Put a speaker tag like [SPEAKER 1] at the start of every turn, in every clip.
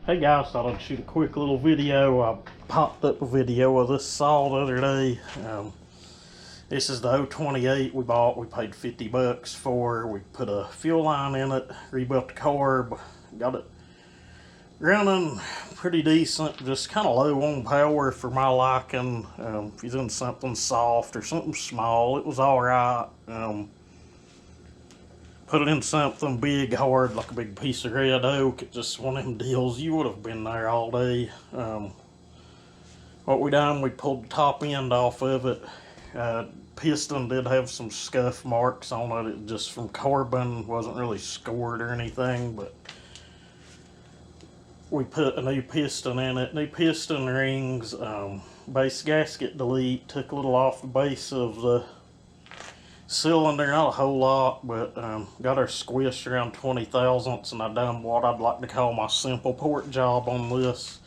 [SPEAKER 1] Hey guys, thought I'd shoot a quick little video. I popped up a video of this saw the other day. This is the 028 we bought. We paid 50 bucks for. We put a fuel line in it, rebuilt the carb, got it running pretty decent, just kind of low on power for my liking. If you're doing something soft or something small, it was alright. Put it in something big, hard, like a big piece of red oak. It's just one of them deals. You would have been there all day. What we done, we pulled the top end off of it. Piston did have some scuff marks on it. It just from carbon, wasn't really scored or anything, but we put a new piston in it. New piston rings, base gasket delete. Took a little off the base of the cylinder, not a whole lot, but got her squished around 20 thousandths, and I done what I'd like to call my simple port job on this.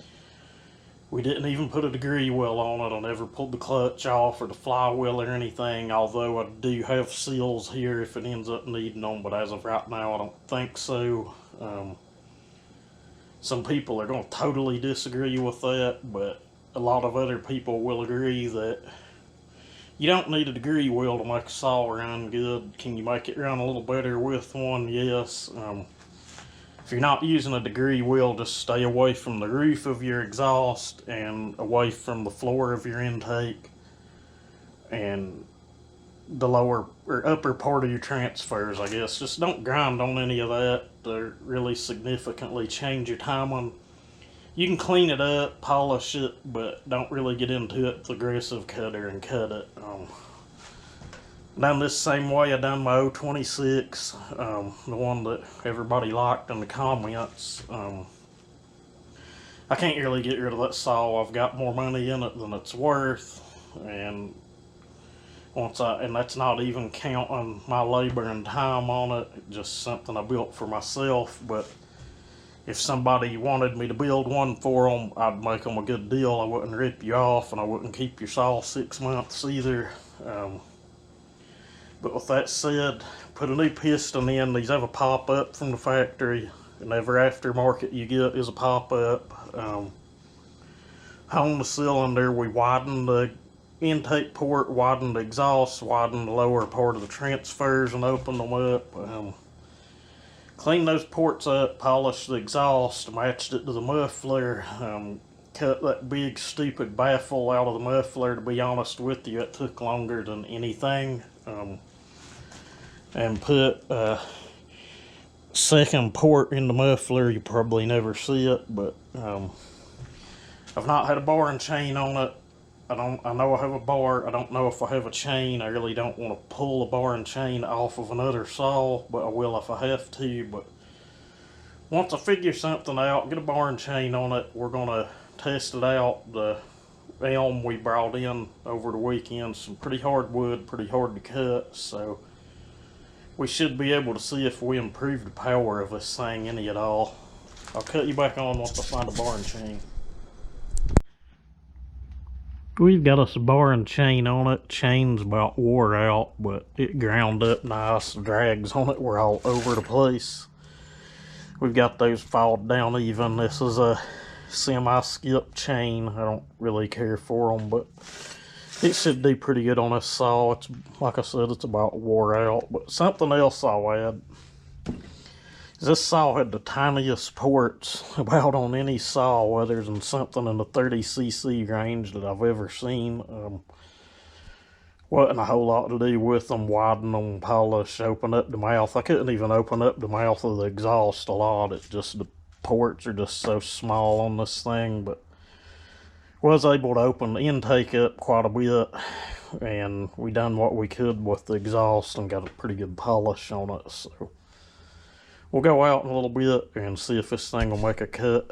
[SPEAKER 1] We didn't even put a degree wheel on it. I never pulled the clutch off or the flywheel or anything, although I do have seals here if it ends up needing them, but as of right now I don't think so. Some people are going to totally disagree with that, but a lot of other people will agree that you don't need a degree wheel to make a saw run good. Can you make it run a little better with one? Yes. If you're not using a degree wheel, just stay away from the roof of your exhaust and away from the floor of your intake and the lower or upper part of your transfers, I guess. Just don't grind on any of that to really significantly change your timing. You can clean it up, polish it, but don't really get into it with aggressive cutter and cut it. Done this same way I done my 026, the one that everybody liked in the comments. I can't really get rid of that saw. I've got more money in it than it's worth, and that's not even counting my labor and time on it. Just something I built for myself. But if somebody wanted me to build one for them, I'd make them a good deal. I wouldn't rip you off, and I wouldn't keep your saw 6 months either. But with that said, put a new piston in. These have a pop-up from the factory, and every aftermarket you get is a pop-up. On the cylinder, we widened the intake port, widened the exhaust, widened the lower part of the transfers, and opened them up. Cleaned those ports up, polished the exhaust, matched it to the muffler, cut that big stupid baffle out of the muffler. To be honest with you, it took longer than anything. And put a second port in the muffler. You probably never see it, but I've not had a bar and chain on it. I know I have a bar. I don't know if I have a chain. I really don't want to pull a bar and chain off of another saw, but I will if I have to. But once I figure something out, get a bar and chain on it, we're going to test it out. The elm we brought in over the weekend, some pretty hard wood, pretty hard to cut, so we should be able to see if we improve the power of this thing any at all. I'll cut you back on once I find a bar and chain. We've got us a bar and chain on it. Chain's about wore out, but it ground up nice. The drags on it were all over the place. We've got those filed down even. This is a semi-skip chain. I don't really care for them, but it should do pretty good on this saw. It's, like I said, it's about wore out. But something else I'll add. This saw had the tiniest ports about on any saw, whether it's in something in the 30cc range that I've ever seen. Wasn't a whole lot to do with them. Widen them, polish, open up the mouth. I couldn't even open up the mouth of the exhaust a lot. It's just the ports are just so small on this thing, but was able to open the intake up quite a bit, and we done what we could with the exhaust and got a pretty good polish on it. So we'll go out in a little bit and see if this thing will make a cut.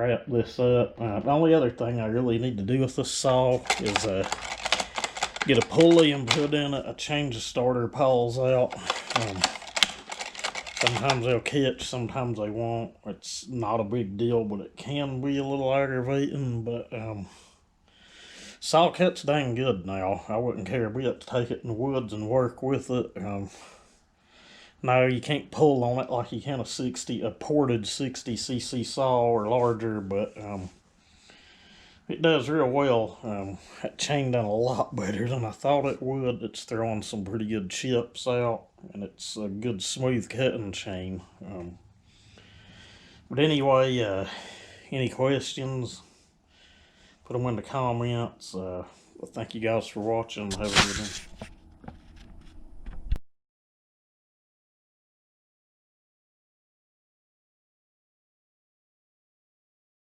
[SPEAKER 1] wrap this up. The only other thing I really need to do with this saw is get a pulley and put in it. I change the starter pawls out. Sometimes they'll catch, sometimes they won't. It's not a big deal, but it can be a little aggravating. But saw cuts dang good now. I wouldn't care a bit to take it in the woods and work with it. No, you can't pull on it like you can a ported 60cc saw or larger, but it does real well. That chain done a lot better than I thought it would. It's throwing some pretty good chips out, and it's a good smooth cutting chain. But anyway, any questions, put them in the comments. Thank you guys for watching. Have a good one.